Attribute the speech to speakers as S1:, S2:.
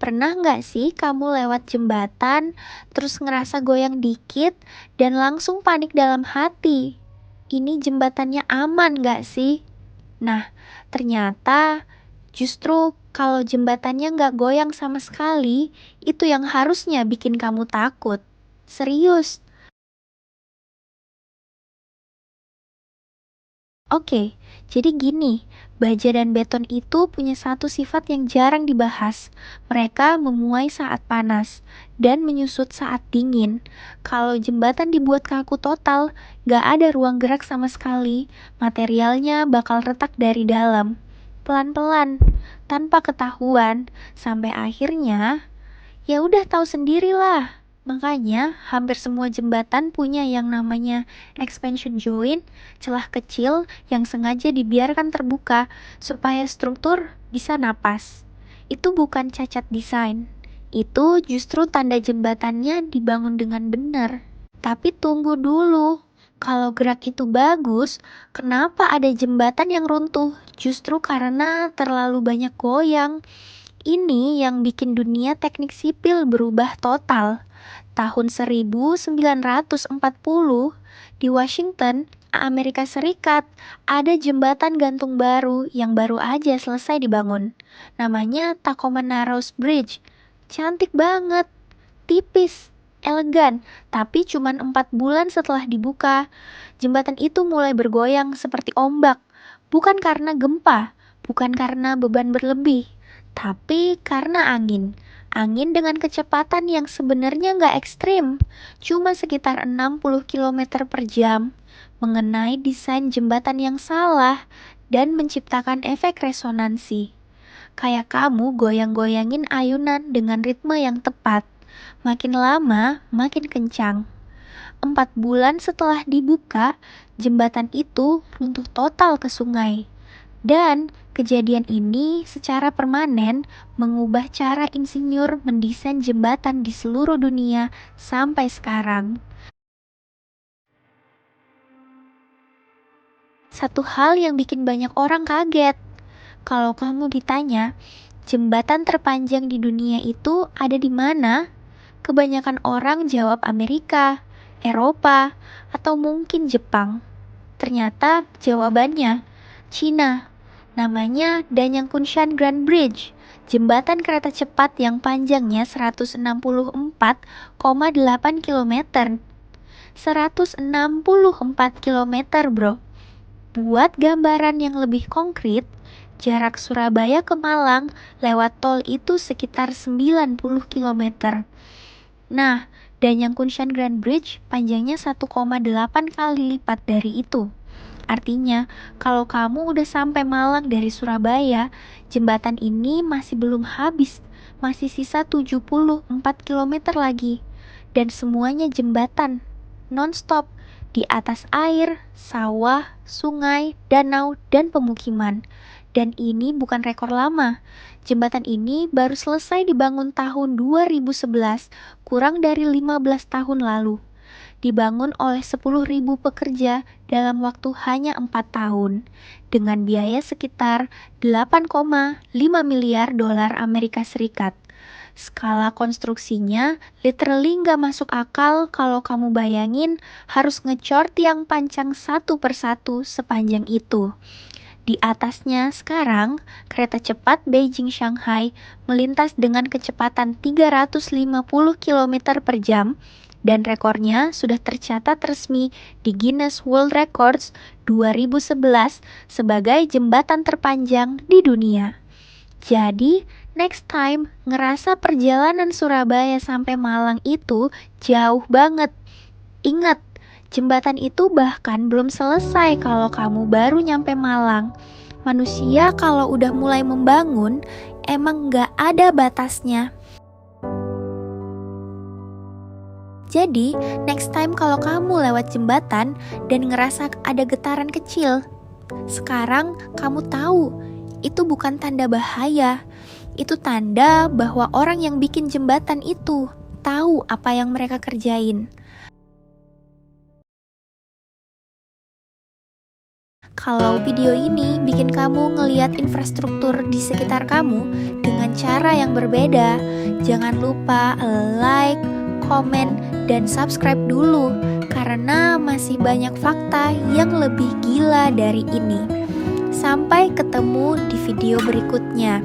S1: Pernah nggak sih kamu lewat jembatan, terus ngerasa goyang dikit, dan langsung panik dalam hati? Ini jembatannya aman nggak sih? Nah, ternyata justru kalau jembatannya nggak goyang sama sekali, itu yang harusnya bikin kamu takut. Serius. Oke, jadi gini, baja dan beton itu punya satu sifat yang jarang dibahas. Mereka memuai saat panas dan menyusut saat dingin. Kalau jembatan dibuat kaku total, gak ada ruang gerak sama sekali, materialnya bakal retak dari dalam. Pelan-pelan, tanpa ketahuan, sampai akhirnya ya udah tahu sendirilah. Makanya hampir semua jembatan punya yang namanya expansion joint, celah kecil yang sengaja dibiarkan terbuka supaya struktur bisa napas. Itu bukan cacat desain. Itu justru tanda jembatannya dibangun dengan benar. Tapi tunggu dulu. Kalau gerak itu bagus, kenapa ada jembatan yang runtuh? Justru karena terlalu banyak goyang. Ini yang bikin dunia teknik sipil berubah total. Tahun 1940, di Washington, Amerika Serikat, ada jembatan gantung baru yang baru aja selesai dibangun. Namanya Tacoma Narrows Bridge. Cantik banget, tipis, elegan, tapi cuma 4 bulan setelah dibuka, jembatan itu mulai bergoyang seperti ombak. Bukan karena gempa, bukan karena beban berlebih, tapi karena angin. Angin dengan kecepatan yang sebenarnya nggak ekstrim, cuma sekitar 60 km per jam, mengenai desain jembatan yang salah dan menciptakan efek resonansi. Kayak kamu goyang-goyangin ayunan dengan ritme yang tepat. Makin lama, makin kencang. 4 bulan setelah dibuka, jembatan itu runtuh total ke sungai. Dan kejadian ini secara permanen mengubah cara insinyur mendesain jembatan di seluruh dunia sampai sekarang. Satu hal yang bikin banyak orang kaget, kalau kamu ditanya, jembatan terpanjang di dunia itu ada di mana? Kebanyakan orang jawab Amerika, Eropa, atau mungkin Jepang. Ternyata jawabannya Cina. Namanya Danyang Kunshan Grand Bridge, jembatan kereta cepat yang panjangnya 164,8 km. 164 km, bro. Buat gambaran yang lebih konkret, jarak Surabaya ke Malang lewat tol itu sekitar 90 km. Nah, Danyang Kunshan Grand Bridge panjangnya 1,8 kali lipat dari itu. Artinya, kalau kamu udah sampai Malang dari Surabaya, jembatan ini masih belum habis, masih sisa 74 km lagi. Dan semuanya jembatan, non-stop, di atas air, sawah, sungai, danau, dan pemukiman. Dan ini bukan rekor lama. Jembatan ini baru selesai dibangun tahun 2011, kurang dari 15 tahun lalu. Dibangun oleh 10.000 pekerja dalam waktu hanya 4 tahun, dengan biaya sekitar 8,5 miliar dolar Amerika Serikat. Skala konstruksinya literally nggak masuk akal kalau kamu bayangin harus ngecor tiang pancang satu persatu sepanjang itu. Di atasnya sekarang, kereta cepat Beijing-Shanghai melintas dengan kecepatan 350 km per jam dan rekornya sudah tercatat resmi di Guinness World Records 2011 sebagai jembatan terpanjang di dunia. Jadi, next time ngerasa perjalanan Surabaya sampai Malang itu jauh banget. Ingat, jembatan itu bahkan belum selesai kalau kamu baru nyampe Malang. Manusia kalau udah mulai membangun, emang nggak ada batasnya. Jadi, next time kalau kamu lewat jembatan dan ngerasa ada getaran kecil, sekarang kamu tahu, itu bukan tanda bahaya. Itu tanda bahwa orang yang bikin jembatan itu tahu apa yang mereka kerjain. Kalau video ini bikin kamu ngeliat infrastruktur di sekitar kamu dengan cara yang berbeda, jangan lupa like, komen, dan subscribe dulu karena masih banyak fakta yang lebih gila dari ini. Sampai ketemu di video berikutnya.